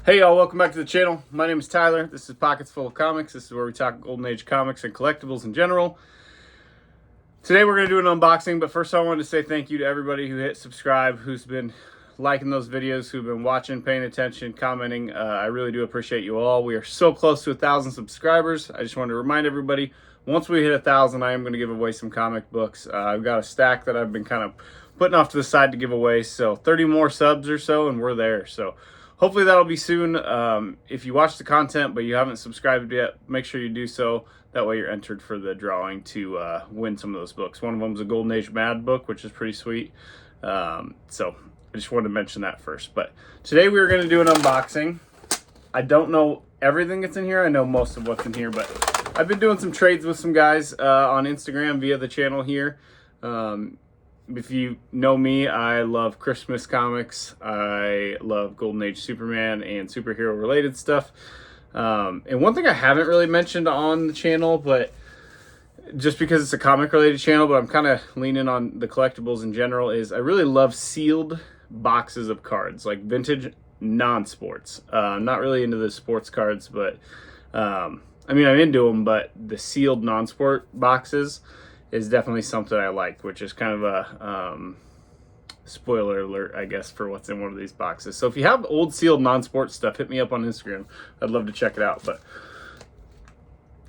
Hey y'all, welcome back to the channel. My name is Tyler. This is Pockets Full of Comics. This is where we talk Golden Age comics and collectibles in general. Today we're going to do an unboxing, but first I wanted to say thank you to everybody who hit subscribe, who's been liking those videos, who've been watching, paying attention, commenting. I really do appreciate you all. We are so close to 1,000 subscribers. I just wanted to remind everybody, once we hit 1,000, I am going to give away some comic books. I've got a stack that I've been kind of putting off to the side to give away, so 30 more subs or so and we're there. So hopefully that'll be soon. If you watch the content but you haven't subscribed yet, make sure you do so. That way you're entered for the drawing to win some of those books. One of them is a Golden Age Mad book, which is pretty sweet. So I just wanted to mention that first. But today we are going to do an unboxing. I don't know everything that's in here. I know most of what's in here, but I've been doing some trades with some guys on Instagram via the channel here. If you know me, I love Christmas comics. I love Golden Age Superman and superhero related stuff. And one thing I haven't really mentioned on the channel, but just because it's a comic related channel, but I'm kind of leaning on the collectibles in general, is I really love sealed boxes of cards, like vintage non-sports. I'm not really into the sports cards, but I mean, I'm into them, but the sealed non-sport boxes is definitely something I like, which is kind of a spoiler alert, I guess, for what's in one of these boxes. So if you have old sealed non-sports stuff, hit me up on Instagram. I'd love to check it out. But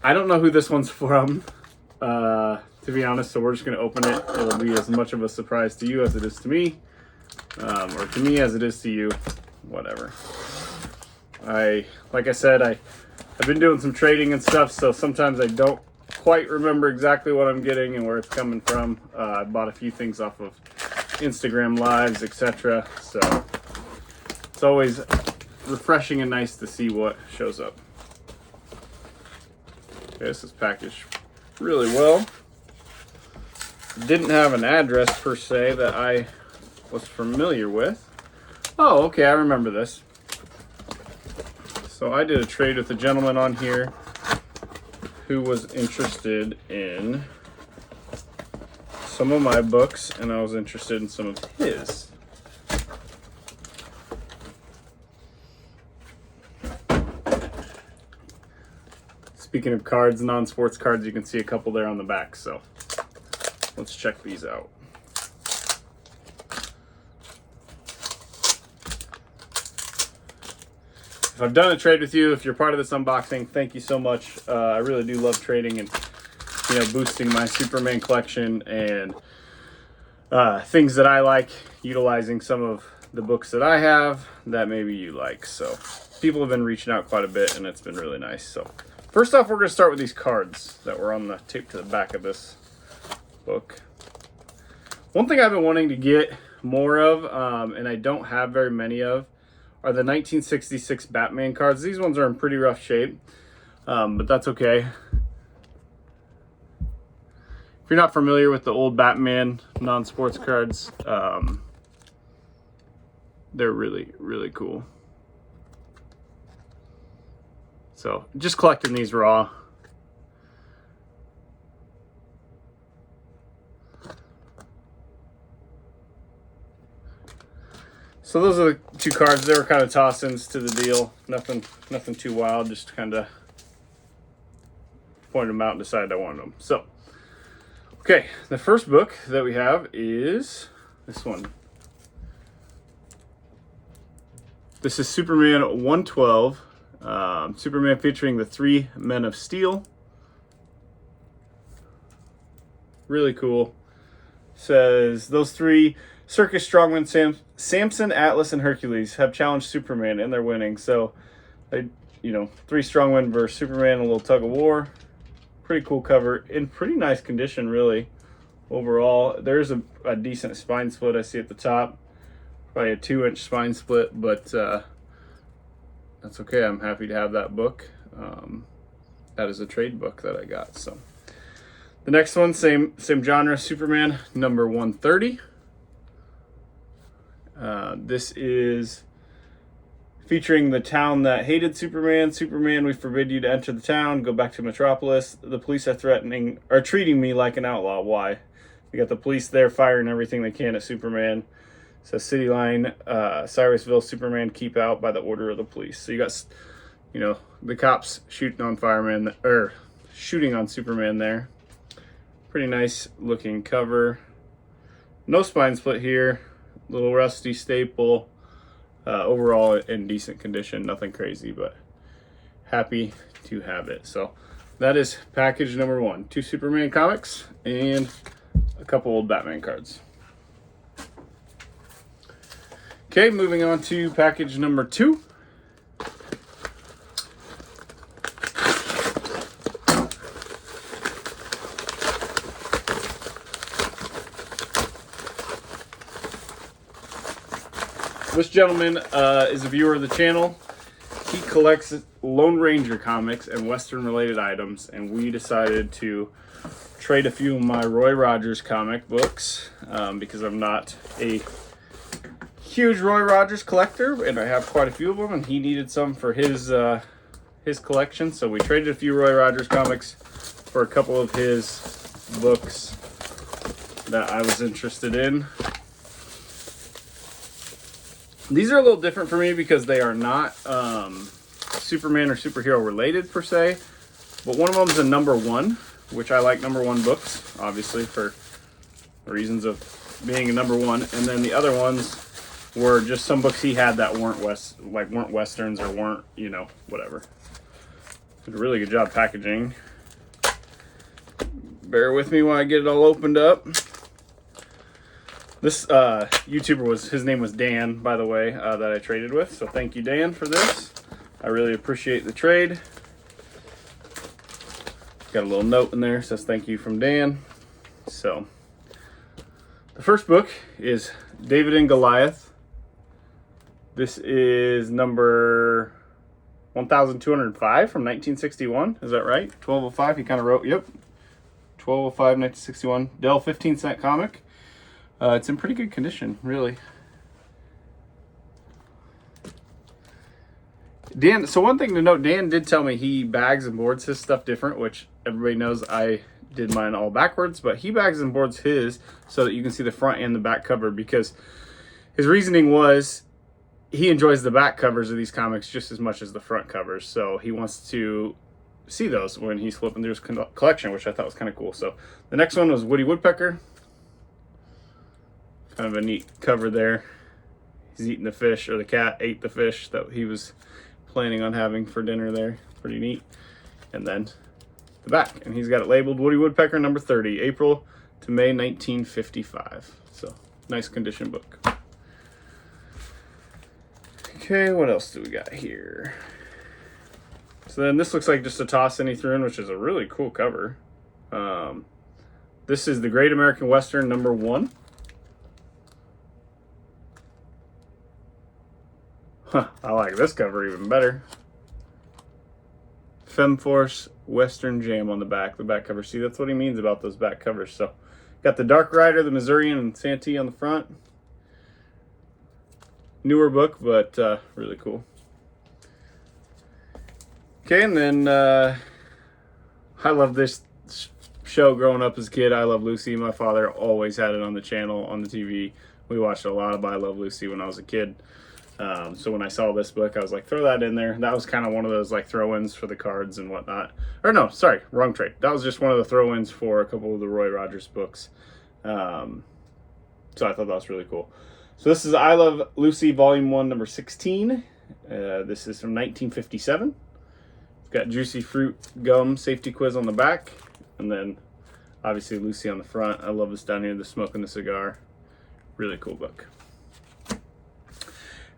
I don't know who this one's from, to be honest, so we're just going to open it. It'll be as much of a surprise to you as it is to me, or to me as it is to you, whatever. Like I said, I've been doing some trading and stuff, so sometimes I don't quite remember exactly what I'm getting and where it's coming from. I bought a few things off of Instagram lives, etc. So it's always refreshing and nice to see what shows up. Okay, this is packaged really well. Didn't have an address per se that I was familiar with. Oh, okay, I remember this. So I did a trade with a gentleman on here who was interested in some of my books, and I was interested in some of his. Speaking of cards, non-sports cards, you can see a couple there on the back, so let's check these out. If I've done a trade with you, if you're part of this unboxing, thank you so much. I really do love trading and, you know, boosting my Superman collection and things that I like, utilizing some of the books that I have that maybe you like. So people have been reaching out quite a bit, and it's been really nice. So first off, we're going to start with these cards that were on the tape to the back of this book. One thing I've been wanting to get more of, and I don't have very many of, are the 1966 Batman cards. These ones are in pretty rough shape, but that's okay. If you're not familiar with the old Batman non-sports cards, they're really, really cool. So just collecting these raw. So those are the two cards. They were kind of toss-ins to the deal. Nothing too wild. Just kind of pointed them out and decided I wanted them. So, okay, the first book that we have is this one. This is Superman 112. Superman featuring the 3 Men of Steel. Really cool. Says those 3 circus strongmen, Samson, Atlas, and Hercules, have challenged Superman, and they're winning. So, they, 3 strongmen versus Superman, a little tug of war. Pretty cool cover, in pretty nice condition, really. Overall, there's a decent spine split I see at the top. Probably a 2-inch spine split, but that's okay. I'm happy to have that book. That is a trade book that I got. So the next one, same genre, Superman number 130. This is featuring the town that hated Superman. Superman, we forbid you to enter the town. Go back to Metropolis. The police are treating me like an outlaw. Why? We got the police there firing everything they can at Superman. says City Line, Cyrusville, Superman, keep out by the order of the police. So you got, you know, the cops shooting on firemen, or shooting on Superman there. Pretty nice looking cover. No spine split here. Little rusty staple. Overall in decent condition. Nothing crazy, but happy to have it. So that is package number 1. 2 Superman comics and a couple old Batman cards. Okay, moving on to package number 2. This gentleman is a viewer of the channel. He collects Lone Ranger comics and Western related items, and we decided to trade a few of my Roy Rogers comic books because I'm not a huge Roy Rogers collector, and I have quite a few of them, and he needed some for his collection. So we traded a few Roy Rogers comics for a couple of his books that I was interested in. These are a little different for me because they are not Superman or superhero related per se, but one of them is a number 1, which I like number 1 books, obviously for reasons of being a number 1, and then the other ones were just some books he had that weren't westerns or weren't, you know, whatever. Did a really good job packaging. Bear with me while I get it all opened up. This YouTuber his name was Dan, by the way, that I traded with. So thank you, Dan, for this. I really appreciate the trade. Got a little note in there, says thank you from Dan. So the first book is David and Goliath. This is number 1205 from 1961. Is that right? 1205, he kind of wrote, yep. 1205, 1961. Dell 15-cent comic. It's in pretty good condition, really. Dan, so one thing to note, Dan did tell me he bags and boards his stuff different, which everybody knows I did mine all backwards, but he bags and boards his so that you can see the front and the back cover, because his reasoning was he enjoys the back covers of these comics just as much as the front covers, so he wants to see those when he's flipping through his collection, which I thought was kind of cool. So the next one was Woody Woodpecker. Kind of a neat cover there. He's eating the fish, or the cat ate the fish that he was planning on having for dinner there. Pretty neat. And then the back, and he's got it labeled Woody Woodpecker number 30, April to May 1955. So nice condition book. Okay, what else do we got here? So then this looks like just a toss any threw in, which is a really cool cover. This is the Great American Western number 1. Huh, I like this cover even better. Femforce Western Jam on the back cover. See, that's what he means about those back covers. So, got the Dark Rider, the Missourian, and Santee on the front. Newer book, but really cool. Okay, and then I love this show growing up as a kid. I Love Lucy. My father always had it on the channel, on the TV. We watched a lot of I Love Lucy when I was a kid. So when I saw this book, I was like, throw that in there. That was kind of one of those like throw-ins for the cards and whatnot. Or no, sorry, wrong trade. That was just one of the throw-ins for a couple of the Roy Rogers books. So I thought that was really cool. So this is I Love Lucy Volume 1, number 16. This is from 1957. It's got Juicy Fruit Gum Safety Quiz on the back. And then obviously Lucy on the front. I love this down here, the smoking the cigar. Really cool book.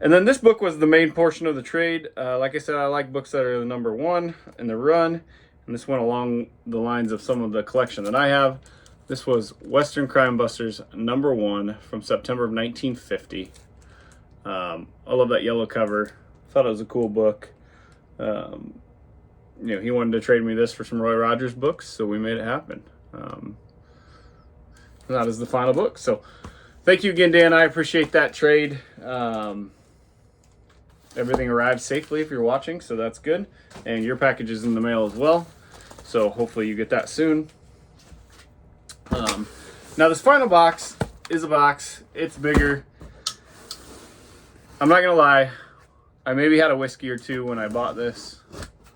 And then this book was the main portion of the trade. Like I said, I like books that are the number 1 in the run. And this went along the lines of some of the collection that I have. This was Western Crime Busters number 1 from September of 1950. I love that yellow cover. Thought it was a cool book. You know, he wanted to trade me this for some Roy Rogers books, so we made it happen. That is the final book. So thank you again, Dan. I appreciate that trade. Everything arrived safely if you're watching, so that's good. And your package is in the mail as well, so hopefully you get that soon. Now this final box is a box. It's bigger. I'm not gonna lie, I maybe had a whiskey or two when I bought this.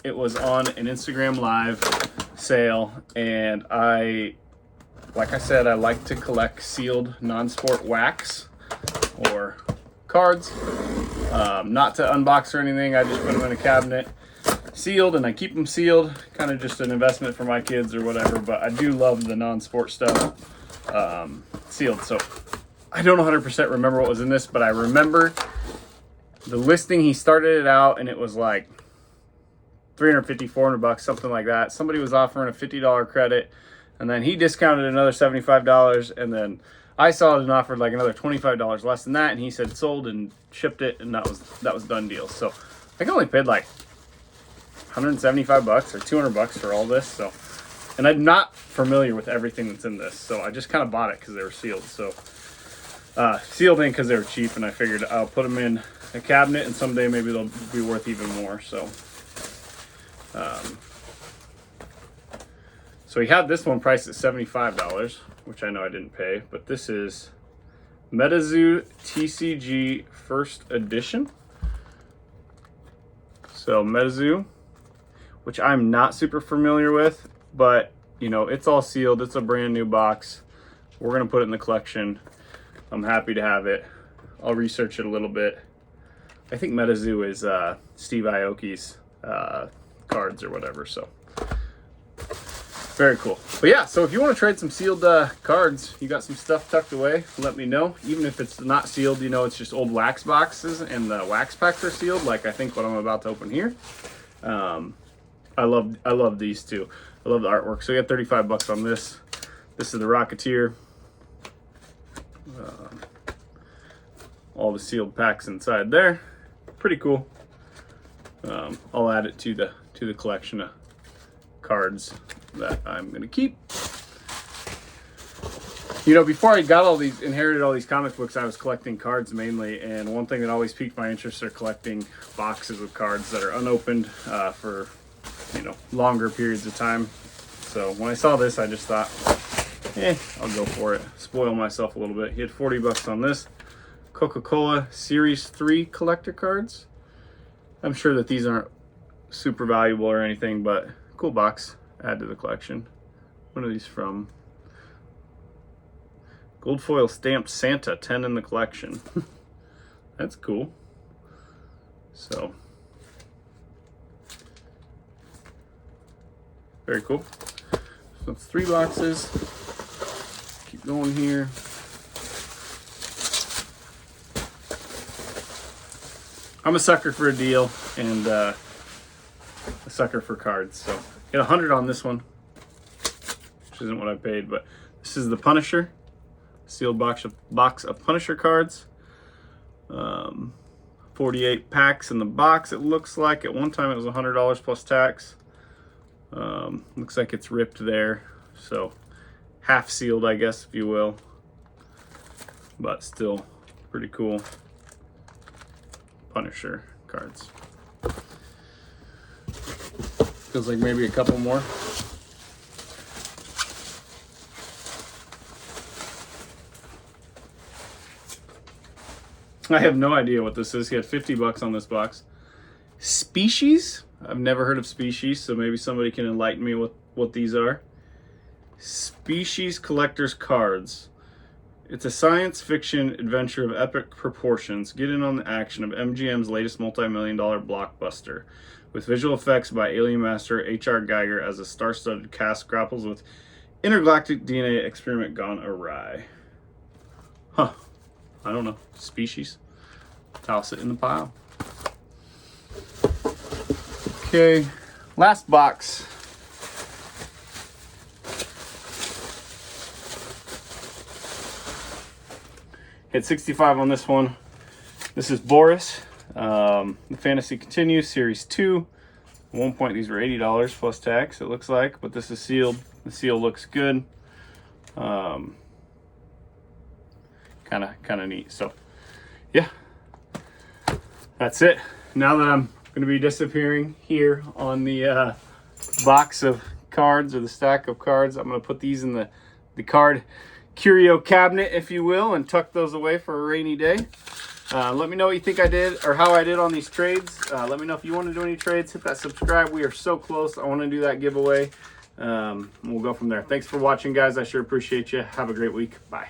It was on an Instagram live sale, and like I said, I like to collect sealed non-sport wax or cards. Not to unbox or anything, I just put them in a cabinet sealed, and I keep them sealed, kind of just an investment for my kids or whatever. But I do love the non-sport stuff sealed. So I don't 100% remember what was in this, but I remember the listing. He started it out and it was like $350, $400, something like that. Somebody was offering a $50 credit, and then he discounted another $75, and then I saw it and offered like another $25 less than that, and he said sold and shipped it, and that was done deal. So I only paid like $175 or $200 for all this. So, and I'm not familiar with everything that's in this, so I just kind of bought it because they were sealed. So sealed in because they were cheap, and I figured I'll put them in a cabinet, and someday maybe they'll be worth even more. So so he had this one priced at $75, which I know I didn't pay, but this is MetaZoo TCG First Edition. So MetaZoo, which I'm not super familiar with, but you know, it's all sealed. It's a brand new box. We're gonna put it in the collection. I'm happy to have it. I'll research it a little bit. I think MetaZoo is Steve Aoki's cards or whatever, so very cool. But yeah, so if you want to trade some sealed cards, you got some stuff tucked away, let me know. Even if it's not sealed, you know, it's just old wax boxes and the wax packs are sealed, like I think what I'm about to open here. I love these too. I love the artwork. So we got $35 on this. This is the Rocketeer. All the sealed packs inside there. Pretty cool. I'll add it to the collection of cards that I'm gonna keep. You know, before I inherited all these comic books, I was collecting cards mainly, and one thing that always piqued my interest are collecting boxes of cards that are unopened for, you know, longer periods of time. So when I saw this, I just thought, I'll go for it. Spoil myself a little bit. He had $40 on this. Coca-Cola Series 3 collector cards. I'm sure that these aren't super valuable or anything, but cool box. Add to the collection. What are these from? Gold foil stamped Santa, 10 in the collection. That's cool. So, very cool. So it's 3 boxes. Keep going here. I'm a sucker for a deal and a sucker for cards. So get 100 on this one, which isn't what I paid, but this is the Punisher, sealed box of Punisher cards. 48 packs in the box. It looks like at one time it was $100 plus tax. Looks like it's ripped there, so half sealed, I guess, if you will, but still pretty cool Punisher cards. Feels like maybe a couple more. I have no idea what this is. He had $50 on this box. Species? I've never heard of Species, so maybe somebody can enlighten me with what these are. Species Collector's Cards. It's a science fiction adventure of epic proportions. Get in on the action of MGM's latest multi-million-dollar blockbuster, with visual effects by alien master H.R. Geiger as a star-studded cast grapples with intergalactic DNA experiment gone awry. Huh. I don't know. Species. Toss it in the pile. Okay. Last box. Hit 65 on this one. This is Boris. The Fantasy Continues, Series 2. At one point, these were $80 plus tax, it looks like, but this is sealed. The seal looks good. Kind of neat. So, yeah, that's it. Now that I'm going to be disappearing here on the box of cards, or the stack of cards, I'm going to put these in the card curio cabinet, if you will, and tuck those away for a rainy day. Let me know what you think I did or how I did on these trades. Let me know if you want to do any trades. Hit that subscribe. We are so close. I want to do that giveaway. We'll go from there. Thanks for watching, guys. I sure appreciate you. Have a great week. Bye.